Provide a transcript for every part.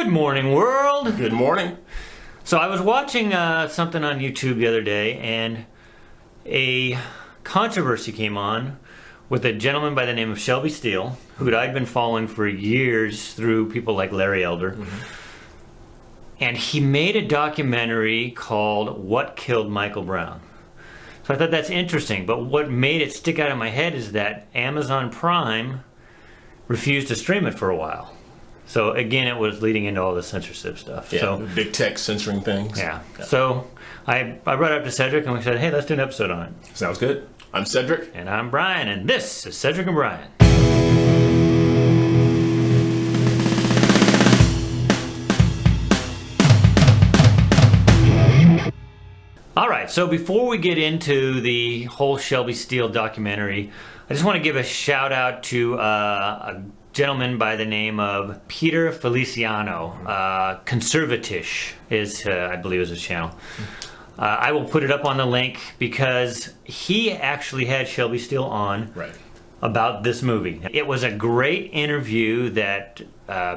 Good morning, world. Good morning. So I was watching something on YouTube the other day, and a controversy came on with a gentleman by the name of Shelby Steele, who I'd been following for years through people like Larry Elder. And he made a documentary called What Killed Michael Brown. So I thought that's interesting, but what made it stick out in my head is that Amazon Prime refused to stream it for a while. So again, it was leading into all the censorship stuff. Yeah, so big tech censoring things. Yeah. So I brought it up to Cedric and we said, hey, let's do an episode on it. Sounds good. I'm Cedric. And I'm Brian, and this is Cedric and Brian. All right, so before we get into the whole Shelby Steele documentary, I just want to give a shout out to a gentleman by the name of Peter Feliciano. Conservatish is, I believe, is his channel. I will put it up on the link because he actually had Shelby Steele on about this movie. It was a great interview that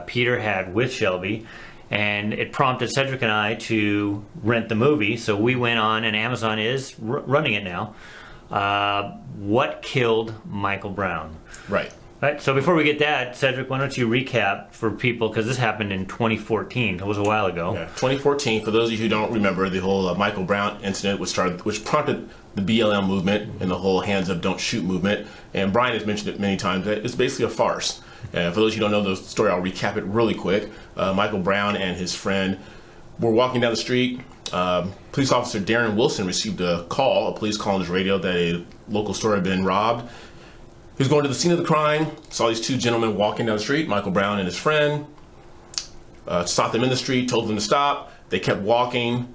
Peter had with Shelby, and it prompted Cedric and I to rent the movie. So we went on, and Amazon is running it now. What Killed Michael Brown? Right. So before we get that, Cedric, why don't you recap for people, because this happened in 2014. It was a while ago. Yeah, 2014. For those of you who don't remember, the whole Michael Brown incident, which prompted the BLM movement and the whole hands up, don't shoot movement. And Brian has mentioned it many times. That it's basically a farce. And for those of you who don't know the story, I'll recap it really quick. Michael Brown and his friend were walking down the street. Police officer Darren Wilson received a police call on his radio that a local store had been robbed. He was going to the scene of the crime, saw these two gentlemen walking down the street, Michael Brown and his friend, stopped them in the street, told them to stop. They kept walking.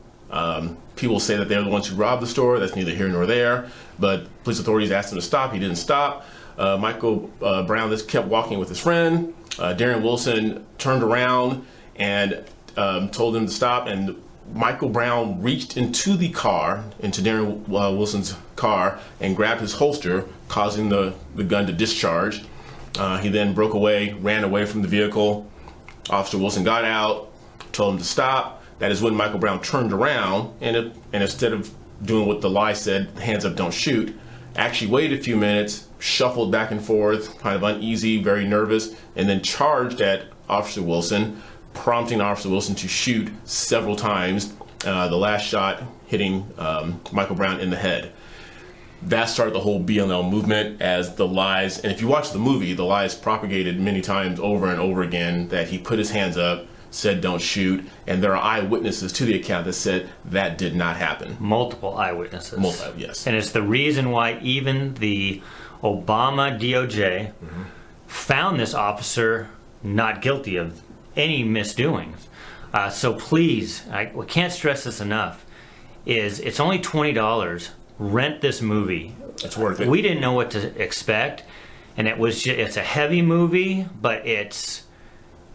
People say that they're the ones who robbed the store. That's neither here nor there. But police authorities asked him to stop. He didn't stop. Michael Brown just kept walking with his friend. Darren Wilson turned around and told him to stop. And Michael Brown reached into the car, into Darren Wilson's car, and grabbed his holster, causing the gun to discharge. He then broke away, ran away from the vehicle. Officer Wilson got out, told him to stop. That is when Michael Brown turned around and instead of doing what the lie said, hands up, don't shoot, actually waited a few minutes, shuffled back and forth, kind of uneasy, very nervous, and then charged at Officer Wilson, prompting Officer Wilson to shoot several times, the last shot hitting Michael Brown in the head. That started the whole BLM movement as the lies, and if you watch the movie, the lies propagated many times over and over again that he put his hands up, said don't shoot, and there are eyewitnesses to the account that said that did not happen. Multiple eyewitnesses. Yes. And it's the reason why even the Obama DOJ found this officer not guilty of any misdoings. So please, we can't stress this enough, it's only $20. Rent this movie. It's worth it. We didn't know what to expect, and it's a heavy movie, but it's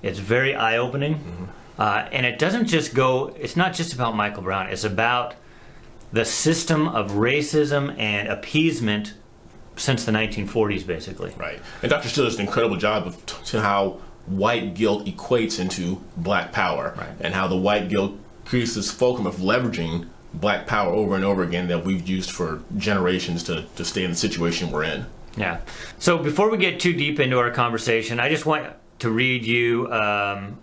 very eye-opening. And it doesn't just it's not just about Michael Brown, it's about the system of racism and appeasement since the 1940s, basically. Right. And Dr. Steele does an incredible job of to how white guilt equates into black power, and how the white guilt creates this fulcrum of leveraging black power over and over again that we've used for generations to stay in the situation we're in. Yeah. So before we get too deep into our conversation, I just want to read you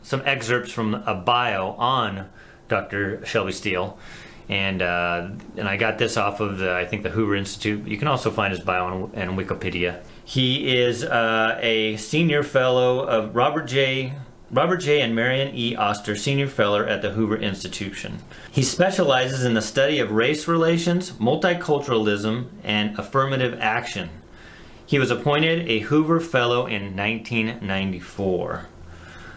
some excerpts from a bio on Dr. Shelby Steele. And I got this off of I think the Hoover Institute. You can also find his bio on Wikipedia. He is a senior fellow of Robert J. and Marion E. Oster Senior Fellow at the Hoover Institution. He specializes in the study of race relations, multiculturalism, and affirmative action. He was appointed a Hoover Fellow in 1994.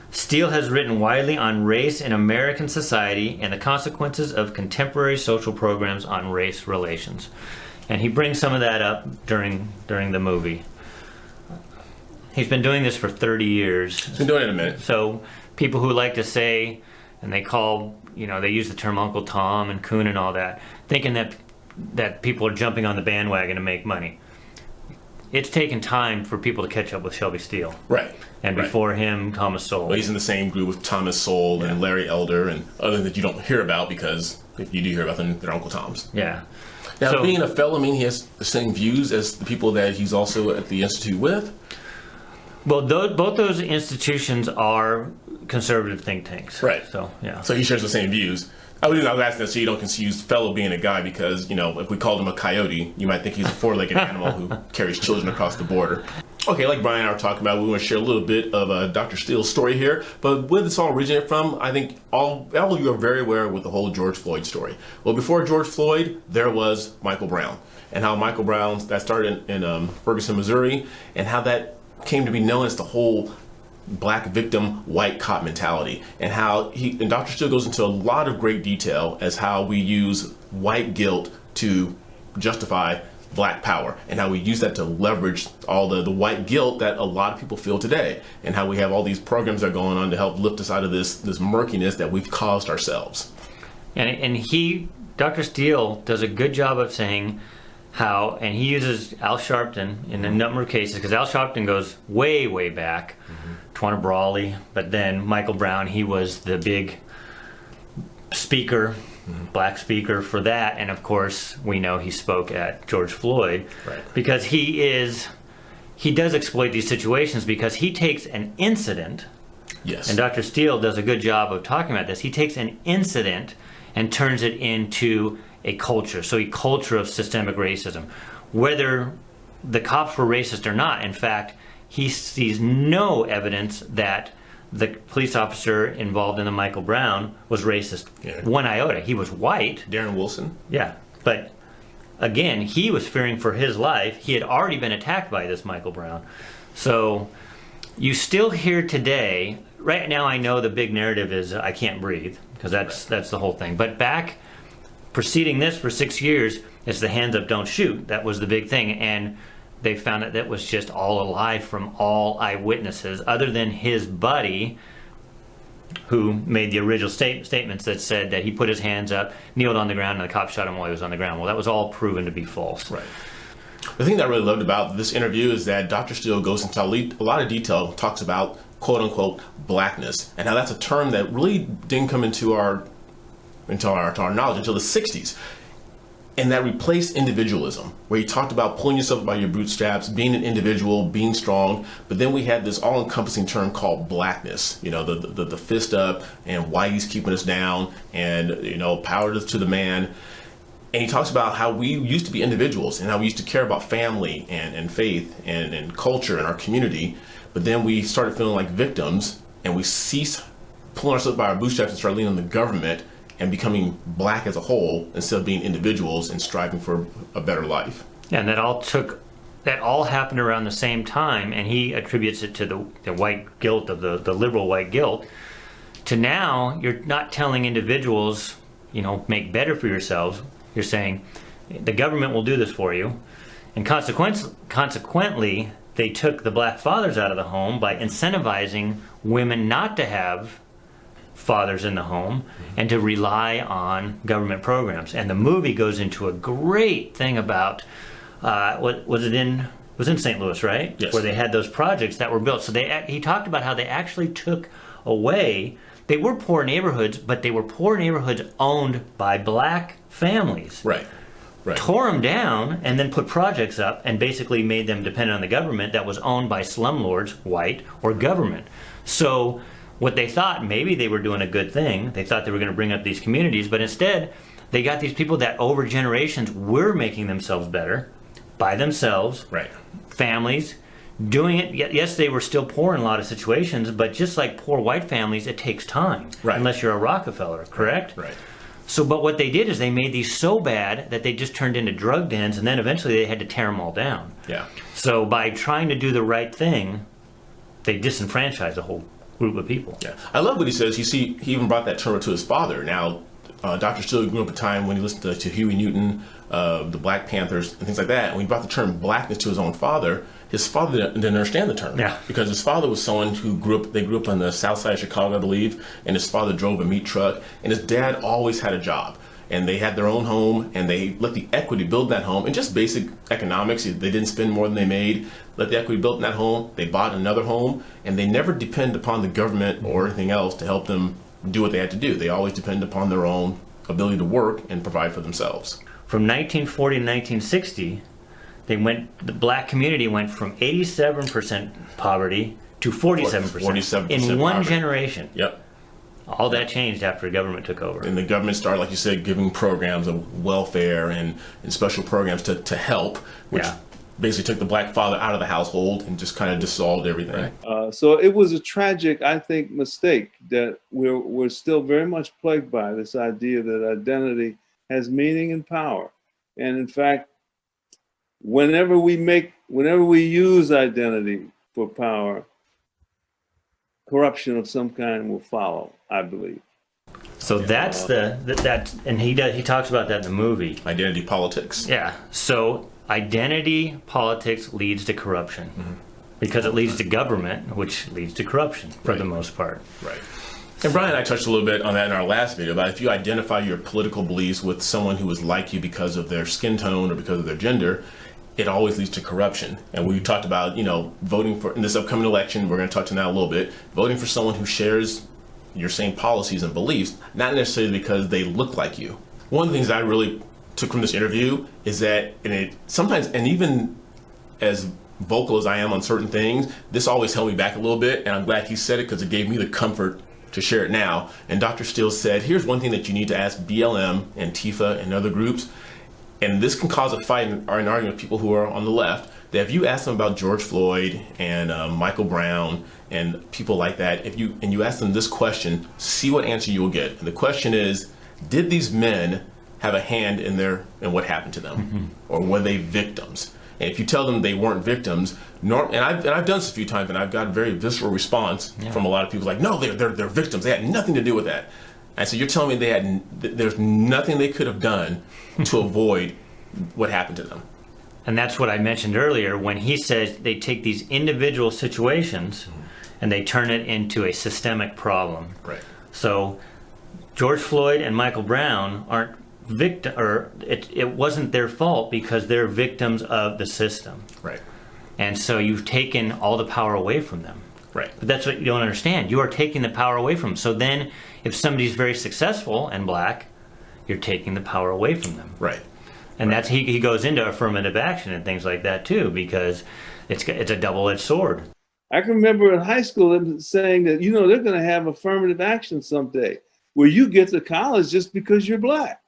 Steele has written widely on race in American society and the consequences of contemporary social programs on race relations. And he brings some of that up during the movie. He's been doing this for 30 years. He's been doing it a minute. So people who like to say, and they call, they use the term Uncle Tom and Coon and all that, thinking that people are jumping on the bandwagon to make money. it's taken time for people to catch up with Shelby Steele. Right. And Right. before him, Thomas Sowell. Well, he's in the same group with Thomas Sowell and Larry Elder and other that you don't hear about, because if you do hear about them, they're Uncle Tom's. Yeah. Now, So- being a fellow, I mean, he has the same views as the people that he's also at the Institute with. Well, both those institutions are conservative think tanks. Right. So, yeah. So he shares the same views. I was asking that so you don't confuse fellow being a guy, because, if we called him a coyote, you might think he's a four-legged animal who carries children across the border. Okay, like Brian and I were talking about, we want to share a little bit of Dr. Steele's story here. But where this all originated from, I think all of you are very aware with the whole George Floyd story. Well, before George Floyd, there was Michael Brown. And how Michael Brown, that started in Ferguson, Missouri, and how that came to be known as the whole black victim, white cop mentality, and how and Dr. Steele goes into a lot of great detail as how we use white guilt to justify black power, and how we use that to leverage all the white guilt that a lot of people feel today, and how we have all these programs that are going on to help lift us out of this murkiness that we've caused ourselves. And Dr. Steele does a good job of saying how, and he uses Al Sharpton in a number of cases, because Al Sharpton goes way, way back, Twana Brawley, but then Michael Brown, he was the big speaker, black speaker for that, and of course we know he spoke at George Floyd, because he does exploit these situations, because he takes an incident, and Dr. Steele does a good job of talking about this, he takes an incident and turns it into a culture, so a culture of systemic racism. Whether the cops were racist or not, in fact, he sees no evidence that the police officer involved in the Michael Brown was racist. One iota. He was white. Darren Wilson. Yeah, but again, he was fearing for his life. He had already been attacked by this Michael Brown. So you still hear today, right now I know the big narrative is I can't breathe, because that's the whole thing. But back preceding this for 6 years, it's the hands up, don't shoot. That was the big thing. And they found that was just all a lie from all eyewitnesses, other than his buddy, who made the original statements that said that he put his hands up, kneeled on the ground, and the cop shot him while he was on the ground. Well, that was all proven to be false. Right. The thing that I really loved about this interview is that Dr. Steele goes into a lot of detail, talks about quote-unquote blackness, and how that's a term that really didn't come into our knowledge until the 60s. And that replaced individualism, where he talked about pulling yourself up by your bootstraps, being an individual, being strong. But then we had this all-encompassing term called blackness. The fist up, and why he's keeping us down, and power to the man. And he talks about how we used to be individuals, and how we used to care about family and faith and culture and our community. But then we started feeling like victims, and we ceased pulling ourselves by our bootstraps and started leaning on the government and becoming black as a whole, instead of being individuals and striving for a better life. Yeah, and that all happened around the same time, and he attributes it to the white guilt of the liberal white guilt. To now, you're not telling individuals, make better for yourselves. You're saying the government will do this for you, and consequently, they took the black fathers out of the home by incentivizing women not to have fathers in the home and to rely on government programs. And the movie goes into a great thing about it was in St. Louis, right? Yes. Where they had those projects that were built. So he talked about how they actually took away. They were poor neighborhoods, but they were poor neighborhoods owned by black families. Right. Tore them down and then put projects up and basically made them dependent on the government that was owned by slumlords, white, or government. So what they thought, maybe they were doing a good thing. They thought they were going to bring up these communities, but instead they got these people that over generations were making themselves better by themselves, families, doing it. Yes, they were still poor in a lot of situations, but just like poor white families, it takes time, unless you're a Rockefeller, correct? Right. So, but what they did is they made these so bad that they just turned into drug dens, and then eventually they had to tear them all down. Yeah. So by trying to do the right thing, they disenfranchised a whole group of people. Yeah, I love what he says. He even brought that term to his father. Now, Dr. Steele grew up at a time when he listened to Huey Newton, the Black Panthers, and things like that. And when he brought the term blackness to his own father, his father didn't understand the term. Yeah. Because his father was someone who grew up on the south side of Chicago, I believe, and his father drove a meat truck, and his dad always had a job. and they had their own home, and they let the equity build that home. And just basic economics, they didn't spend more than they made. Let the equity build in that home. They bought another home, and they never depend upon the government or anything else to help them do what they had to do. They always depend upon their own ability to work and provide for themselves. From 1940 to 1960, the black community went from 87% poverty to 47%, in one poverty. Generation. Yep. All that changed after the government took over. And the government started, like you said, giving programs of welfare and special programs to help, which basically took the black father out of the household and just kind of dissolved everything. Right. So it was a tragic, I think, mistake that we're still very much plagued by, this idea that identity has meaning and power. And in fact, whenever we use identity for power, corruption of some kind will follow, I believe. So that's and he talks about that in the movie. Identity politics. Yeah. So identity politics leads to corruption, because it leads to government, which leads to corruption for the most part. Right. And Brian and I touched a little bit on that in our last video about if you identify your political beliefs with someone who is like you because of their skin tone or because of their gender, it always leads to corruption. And we talked about, voting for, in this upcoming election, we're going to touch on that a little bit, voting for someone who shares your same policies and beliefs, not necessarily because they look like you. One of the things I really took from this interview is that, sometimes, and even as vocal as I am on certain things, this always held me back a little bit, and I'm glad he said it because it gave me the comfort to share it now. And Dr. Steele said, here's one thing that you need to ask BLM and TIFA and other groups, and this can cause a fight or an argument with people who are on the left, that if you ask them about George Floyd and Michael Brown and people like that, if you ask them this question, see what answer you will get. And the question is, did these men have a hand in what happened to them, or were they victims? And if you tell them they weren't victims, and I've done this a few times, and I've got a very visceral response from a lot of people, like, no, they're victims. They had nothing to do with that. And so you're telling me there's nothing they could have done to avoid what happened to them. And that's what I mentioned earlier when he says they take these individual situations and they turn it into a systemic problem. Right. So George Floyd and Michael Brown aren't it wasn't their fault because they're victims of the system. Right. And so you've taken all the power away from them. Right. But that's what you don't understand. You are taking the power away from them. So then if somebody's very successful and black, you're taking the power away from them. Right. And that's he goes into affirmative action and things like that too, because it's a double-edged sword. I can remember in high school them saying that, they're going to have affirmative action someday where you get to college just because you're black,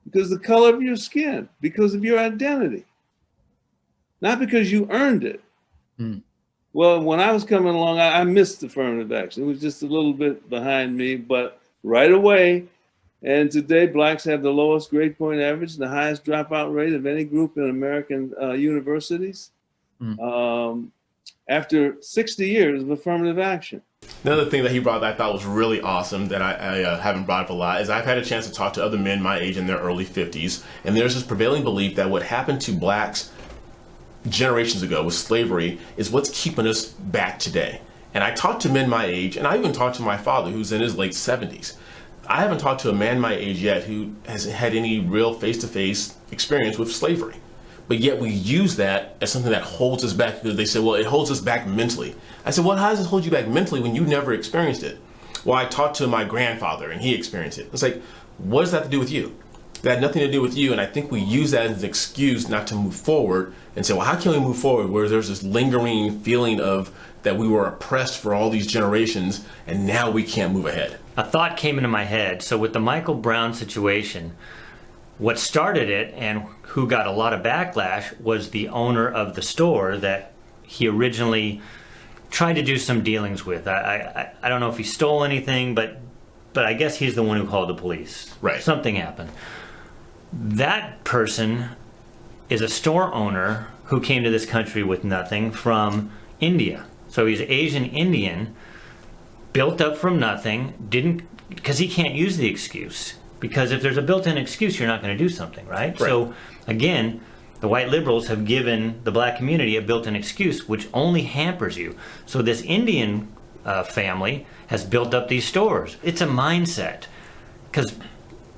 because of the color of your skin, because of your identity, not because you earned it. Well, when I was coming along, I missed affirmative action. It was just a little bit behind me, but right away. And today, blacks have the lowest grade point average, the highest dropout rate of any group in American universities, after 60 years of affirmative action. Another thing that he brought that I thought was really awesome that I haven't brought up a lot is I've had a chance to talk to other men my age in their early 50s, and there's this prevailing belief that what happened to blacks generations ago with slavery is what's keeping us back today. And I talked to men my age, and I even talked to my father who's in his late 70s. I haven't talked to a man my age yet who has had any real face-to-face experience with slavery. But yet we use that as something that holds us back because they say, well, it holds us back mentally. I said, well, how does it hold you back mentally when you never experienced it? Well, I talked to my grandfather and he experienced it. It's like, what does that have to do with you? That had nothing to do with you. And I think we use that as an excuse not to move forward and say, well, how can we move forward where there's this lingering feeling of that we were oppressed for all these generations and now we can't move ahead? A thought came into my head. So with the Michael Brown situation, what started it and who got a lot of backlash was the owner of the store that he originally tried to do some dealings with. I don't know if he stole anything, but I guess he's the one who called the police. Right. Something happened. That person is a store owner who came to this country with nothing from India. So he's Asian Indian, built up from nothing, because he can't use the excuse. Because if there's a built-in excuse, you're not going to do something, right? So again, the white liberals have given the black community a built-in excuse, which only hampers you. So this Indian family has built up these stores. It's a mindset. Because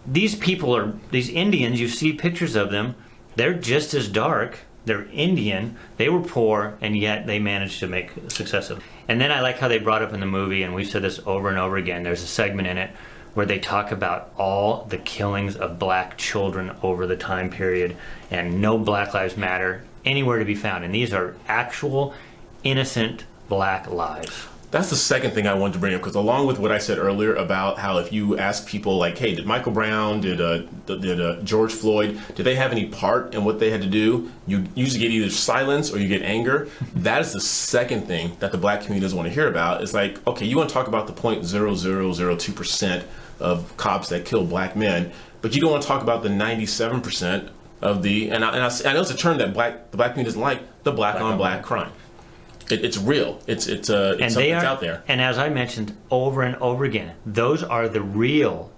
these people are, these Indians, you see pictures of them, they're just as dark. They're Indian, they were poor, and yet they managed to make success of it. And then I like how they brought up in the movie, and we've said this over and over again, there's a segment in it where they talk about all the killings of black children over the time period, and no Black Lives Matter anywhere to be found. And these are actual, innocent black lives. That's the second thing I wanted to bring up, because along with what I said earlier about how if you ask people like, hey, did Michael Brown, did George Floyd, did they have any part in what they had to do? You usually get either silence or you get anger. That is the second thing that the black community doesn't want to hear about. It's like, okay, you want to talk about the 0.0002% of cops that kill black men, but you don't want to talk about the 97% of the, and I know it's a term that the black community doesn't like, the black on black crime. It's real. It's something that's out there. And as I mentioned over and over again, those are the real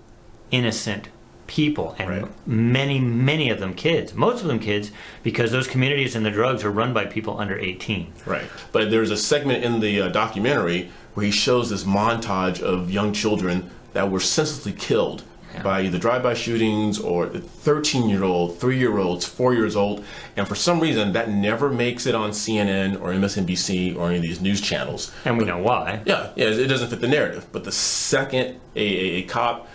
innocent people, and many of them kids. Most of them kids, because those communities and the drugs are run by people under 18. Right. But there's a segment in the documentary where he shows this montage of young children that were senselessly killed by either drive-by shootings or 13-year-old, 3-year-olds, 4 years old, and for some reason that never makes it on CNN or MSNBC or any of these news channels. And we know why. Yeah, it doesn't fit the narrative. But the second a cop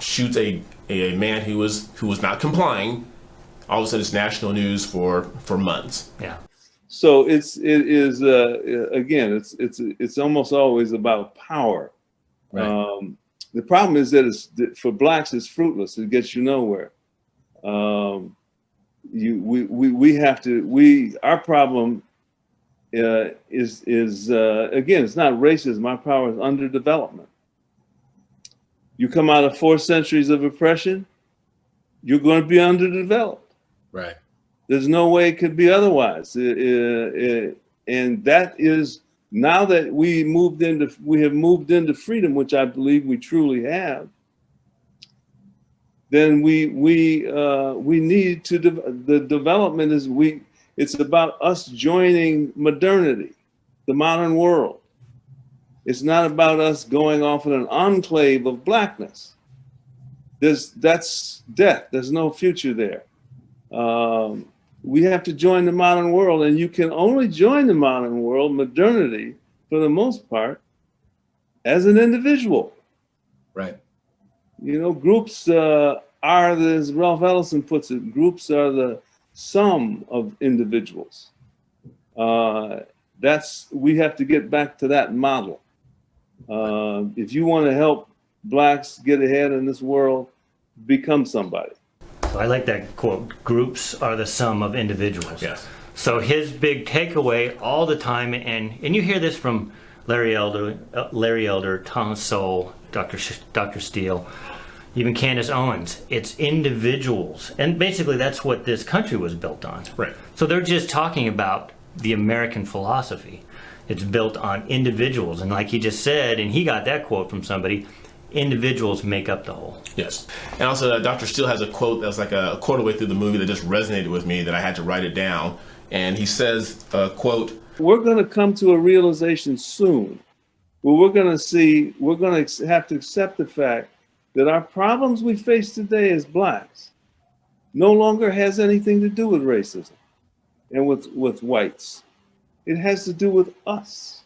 shoots a man who was not complying, all of a sudden it's national news for months. Yeah. So it is again, it's almost always about power. Right. The problem is that for blacks, it's fruitless. It gets you nowhere. Our problem is again, it's not racism. Our power is underdevelopment. You come out of 4 centuries of oppression, you're going to be underdeveloped. Right. There's no way it could be otherwise. And that is, now that we have moved into freedom, which I believe we truly have, then we need to, the development is, it's about us joining modernity, the modern world. It's not about us going off in an enclave of blackness. That's death. There's no future there. We have to join the modern world, and you can only join the modern world, modernity, for the most part, as an individual. Right. You know, groups are, as Ralph Ellison puts it, groups are the sum of individuals. We have to get back to that model. If you want to help blacks get ahead in this world, become somebody. I like that quote, groups are the sum of individuals. Yes. So his big takeaway all the time, and you hear this from Larry Elder, Thomas Sowell, Dr. Steele, even Candace Owens, it's individuals. And basically that's what this country was built on. Right. So they're just talking about the American philosophy. It's built on individuals. And like he just said, and he got that quote from somebody, individuals make up the whole. Yes. And also Dr. Steele has a quote that was like a quarter way through the movie that just resonated with me that I had to write it down. And he says, quote, we're going to come to a realization soon where we're going to have to accept the fact that our problems we face today as blacks no longer has anything to do with racism and with whites. It has to do with us.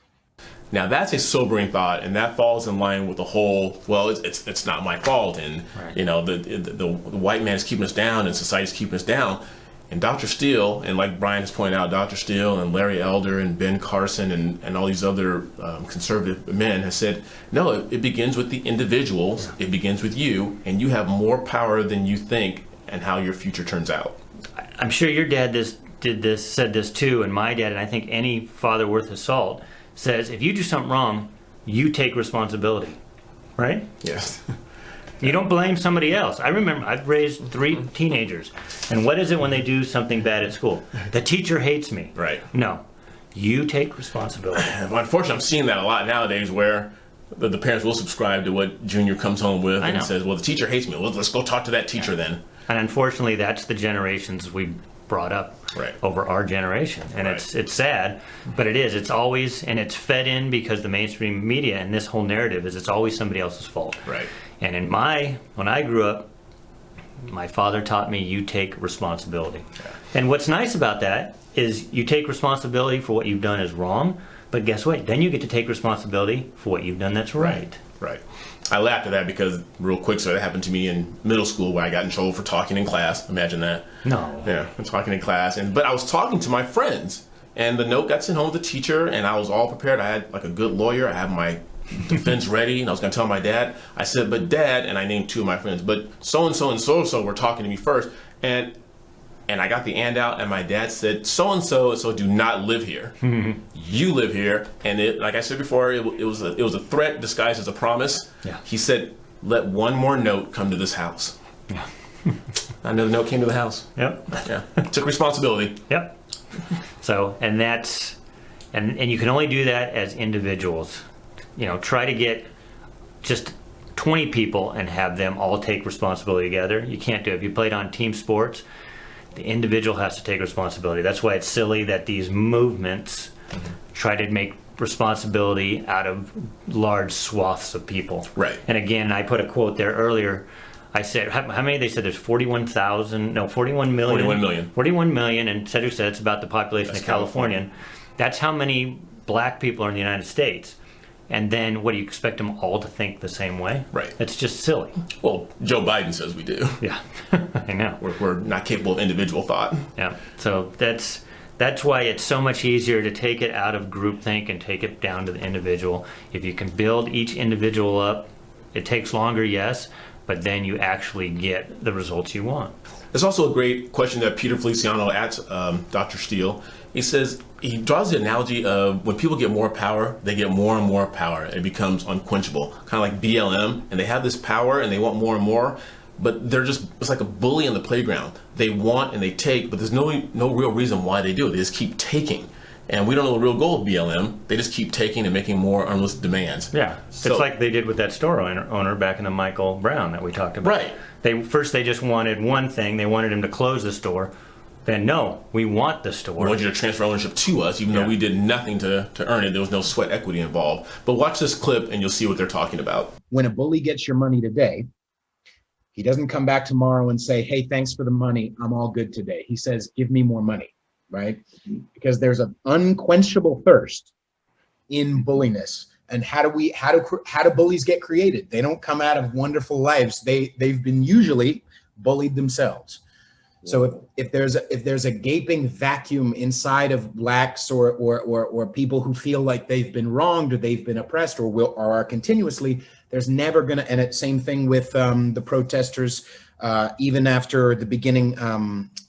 Now that's a sobering thought, and that falls in line with the whole, well, it's not my fault, and right. You know, the white man is keeping us down, and society's keeping us down. And Dr. Steele, and like Brian has pointed out, Dr. Steele and Larry Elder and Ben Carson and all these other conservative men has said, no, it begins with the individuals, it begins with you, and you have more power than you think, and how your future turns out. I'm sure your dad said this too, and my dad, and I think any father worth his salt, says if you do something wrong, you take responsibility, right? Yes. You don't blame somebody else. I remember I've raised 3 teenagers, and what is it when they do something bad at school? The teacher hates me. Right. No, you take responsibility. Well, unfortunately, I'm seeing that a lot nowadays where the parents will subscribe to what Junior comes home with and says, well, the teacher hates me. Well, let's go talk to that teacher then. And unfortunately, that's the generations we brought up Right. over our generation. And Right. it's sad, but it is. It's always, and it's fed in because the mainstream media and this whole narrative is it's always somebody else's fault. Right. And when I grew up, my father taught me you take responsibility. Yeah. And what's nice about that is you take responsibility for what you've done is wrong, but guess what? Then you get to take responsibility for what you've done that's right. Right. I laughed at that because, real quick, so that happened to me in middle school where I got in trouble for talking in class. Imagine that. No. Yeah, I'm talking in class, but I was talking to my friends, and the note got sent home to the teacher, and I was all prepared. I had like a good lawyer. I had my defense ready, and I was going to tell my dad. I said, "But Dad," and I named two of my friends, "but so and so and so and so were talking to me first," and I got the handout, and my dad said, "So and so do not live here. You live here." And it, like I said before, it was a threat disguised as a promise. Yeah. He said, "Let one more note come to this house." Yeah. Another note came to the house. Yep. Yeah, took responsibility. Yep. So, and that's, and you can only do that as individuals. You know, try to get just 20 people and have them all take responsibility together. You can't do it. If you played on team sports, the individual has to take responsibility. That's why it's silly that these movements try to make responsibility out of large swaths of people. Right. And again, I put a quote there earlier. I said, how many? They said there's 41 million. 41 million, and Cedric said it's about the population That's of California. That's how many black people are in the United States. And then what do you expect them all to think the same way? Right. It's just silly. Well, Joe Biden says we do. Yeah, I know. We're not capable of individual thought. Yeah. So that's why it's so much easier to take it out of groupthink and take it down to the individual. If you can build each individual up, it takes longer, yes, but then you actually get the results you want. There's also a great question that Peter Feliciano asks Dr. Steele. He draws the analogy of when people get more power, they get more and more power. And it becomes unquenchable, kind of like BLM. And they have this power and they want more and more, but it's like a bully on the playground. They want and they take, but there's no real reason why they do it. They just keep taking. And we don't know the real goal of BLM. They just keep taking and making more unless demands. Yeah, So, it's like they did with that store owner back in the Michael Brown that we talked about. Right. They just wanted one thing. They wanted him to close the store. Then no, we want the store. We want you to transfer ownership to us, even though we did nothing to earn it. There was no sweat equity involved. But watch this clip and you'll see what they're talking about. When a bully gets your money today, he doesn't come back tomorrow and say, "Hey, thanks for the money. I'm all good today." He says, "Give me more money," right? Because there's an unquenchable thirst in bulliness. And how do bullies get created? They don't come out of wonderful lives. They've been usually bullied themselves. So if there's a gaping vacuum inside of blacks or people who feel like they've been wronged or they've been oppressed or are continuously, there's never gonna. And it's same thing with the protesters. Even after the beginning,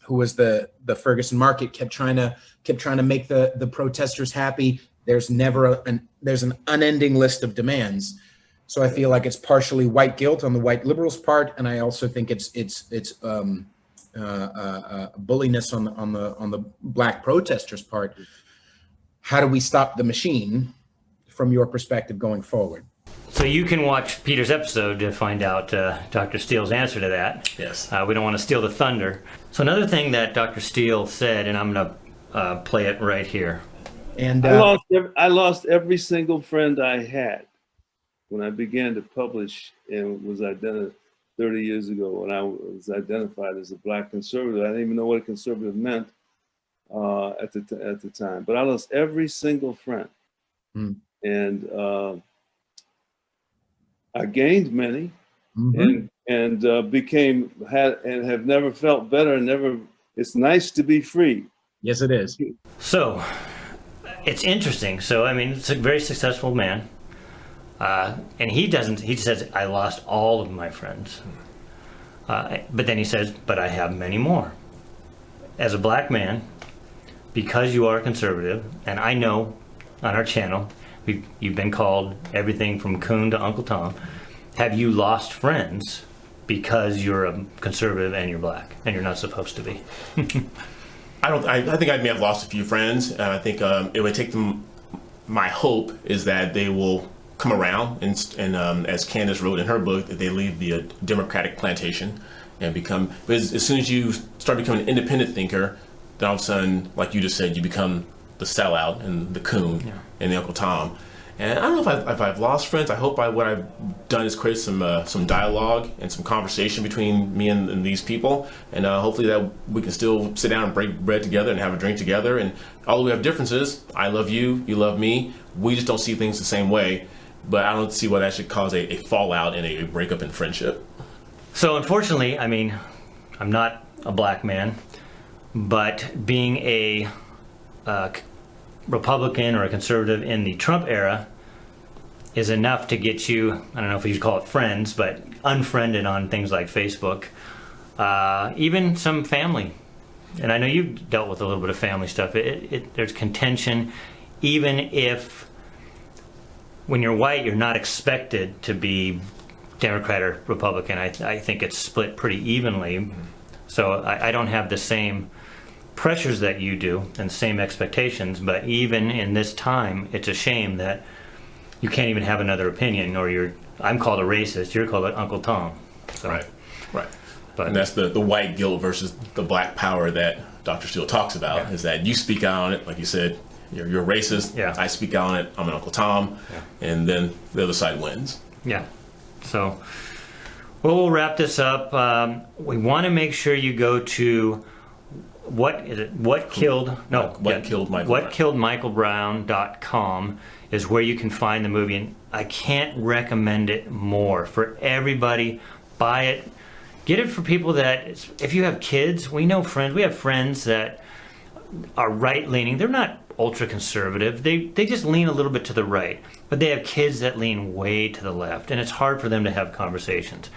who was the Ferguson Market kept trying to make the protesters happy. There's never there's an unending list of demands. So I feel like it's partially white guilt on the white liberals' part, and I also think it's bulliness on the black protesters' part. How do we stop the machine, from your perspective, going forward? So you can watch Peter's episode to find out Dr. Steele's answer to that. Yes. We don't want to steal the thunder. So another thing that Dr. Steele said, and I'm going to play it right here. And I lost every single friend I had when I began to publish and was identified 30 years ago when I was identified as a black conservative. I didn't even know what a conservative meant at the time, but I lost every single friend. And I gained many and have never felt better. It's nice to be free. yes, it is. So it's interesting. So, I mean, it's a very successful man. And he says, I lost all of my friends. But then he says, but I have many more. As a black man, because you are conservative, and I know on our channel, you've been called everything from coon to Uncle Tom. Have you lost friends because you're a conservative and you're black and you're not supposed to be? I think I may have lost a few friends. I think it would take them. My hope is that they will come around and as Candace wrote in her book, that they leave the Democratic plantation and become. But as soon as you start becoming an independent thinker, then all of a sudden, like you just said, you become the sellout and the coon and the Uncle Tom. And I don't know if I've lost friends. I hope what I've done is create some dialogue and some conversation between me and these people. And hopefully that we can still sit down and break bread together and have a drink together. And although we have differences, I love you, you love me. We just don't see things the same way. But I don't see why that should cause a fallout and a breakup in friendship. So unfortunately, I mean, I'm not a black man, but being a Republican or a conservative in the Trump era is enough to get you, I don't know if you should call it friends, but unfriended on things like Facebook, even some family. And I know you've dealt with a little bit of family stuff. There's contention, even if when you're white, you're not expected to be Democrat or Republican. I think it's split pretty evenly. So I don't have the same pressures that you do and same expectations, but even in this time, it's a shame that you can't even have another opinion, or I'm called a racist, you're called Uncle Tom. So, Right. But, And that's the white guilt versus the black power that Dr. Steele talks about, is that you speak out on it, like you said, you're a racist, I speak out on it, I'm an Uncle Tom, and then the other side wins. Yeah. So, well, we'll wrap this up. We want to make sure you go to whatkilledmichaelbrown.com is where you can find the movie, and I can't recommend it more for everybody. Buy it, get it for people that, if you have kids, we have friends that are right leaning. They're not ultra conservative, they just lean a little bit to the right, but they have kids that lean way to the left, and it's hard for them to have conversations.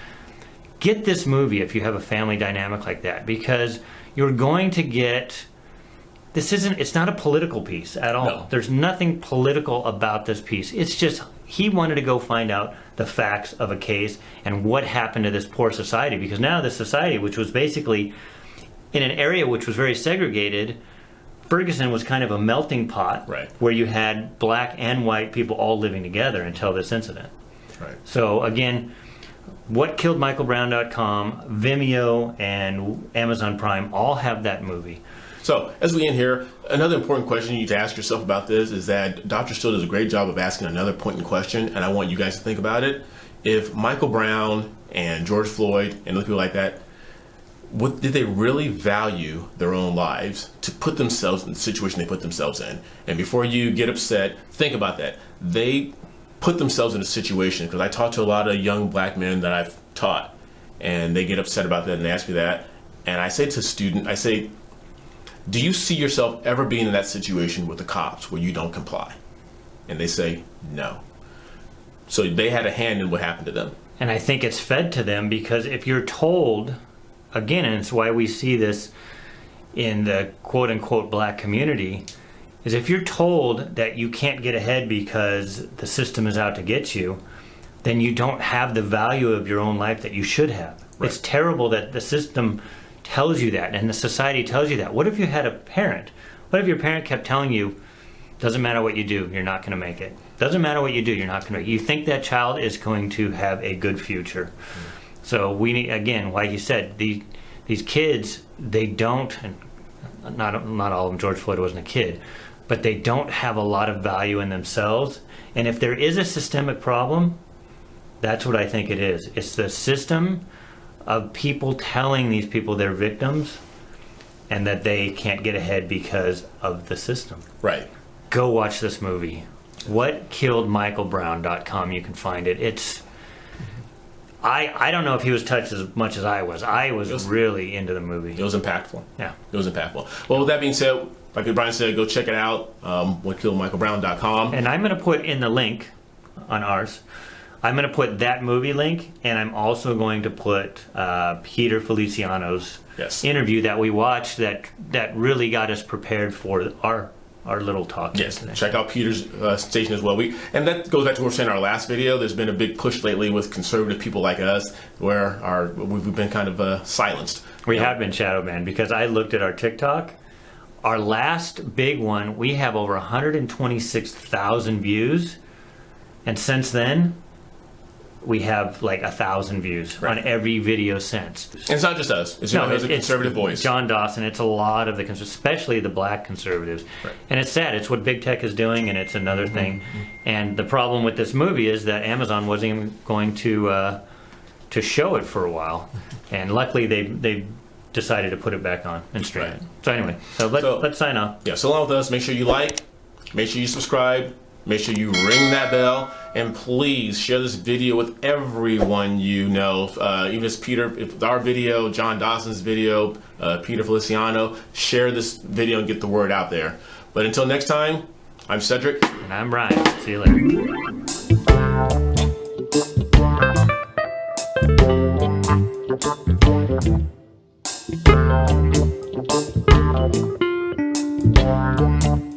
Get this movie if you have a family dynamic like that, because you're going to get, it's not a political piece at all. No. There's nothing political about this piece. It's just, he wanted to go find out the facts of a case and what happened to this poor society, because now this society, which was basically in an area which was very segregated, Ferguson was kind of a melting pot, where you had black and white people all living together until this incident. So again, whatkilledmichaelbrown.com, Vimeo, and Amazon Prime all have that movie. So as we end here, another important question you need to ask yourself about this is that Dr. Steele does a great job of asking another pointed question, and I want you guys to think about it. If Michael Brown and George Floyd and other people like that, did they really value their own lives to put themselves in the situation they put themselves in? And before you get upset, think about that. They put themselves in a situation, because I talk to a lot of young black men that I've taught, and they get upset about that and they ask me that. And I say to a student, do you see yourself ever being in that situation with the cops where you don't comply? And they say, no. So they had a hand in what happened to them. And I think it's fed to them, because if you're told, again, and it's why we see this in the quote-unquote black community, is if you're told that you can't get ahead because the system is out to get you, then you don't have the value of your own life that you should have. It's terrible that the system tells you that, and the society tells you that. What if you had a parent? What if your parent kept telling you, doesn't matter what you do, you're not going to make it. Doesn't matter what you do, you're not going to make it. You think that child is going to have a good future. So we need, again, like you said, these kids, they don't, and not all of them, George Floyd wasn't a kid, but they don't have a lot of value in themselves. And if there is a systemic problem, that's what I think it is. It's the system of people telling these people they're victims and that they can't get ahead because of the system. Right. Go watch this movie. Whatkilledmichaelbrown.com. You can find it. It's, I don't know if he was touched as much as I was. I was really into the movie. It was impactful. Yeah. It was impactful. Well, with that being said, like Brian said, go check it out, whatkilledmichaelbrown.com. And I'm going to put in the link on ours, I'm going to put that movie link, and I'm also going to put Peter Feliciano's interview that we watched that really got us prepared for our little talk. Yes, check out Peter's station as well. And that goes back to what we were saying in our last video. There's been a big push lately with conservative people like us where we've been kind of silenced. We have been shadow banned, because I looked at our TikTok. Our last big one, we have over 126,000 views. And since then, we have like 1,000 views on every video since. And it's not just us. It's, it's a conservative voice. John Dawson. It's a lot of the especially the black conservatives. Right. And it's sad. It's what big tech is doing, and it's another thing. And the problem with this movie is that Amazon wasn't even going to show it for a while, and luckily they decided to put it back on and stream it. So anyway, let's sign off. Yeah, so along with us, make sure you like, make sure you subscribe, make sure you ring that bell, and please share this video with everyone you know. Even if Peter, if our video, John Dawson's video, Peter Feliciano, share this video and get the word out there. But until next time, I'm Cedric. And I'm Brian. See you later. Thank you.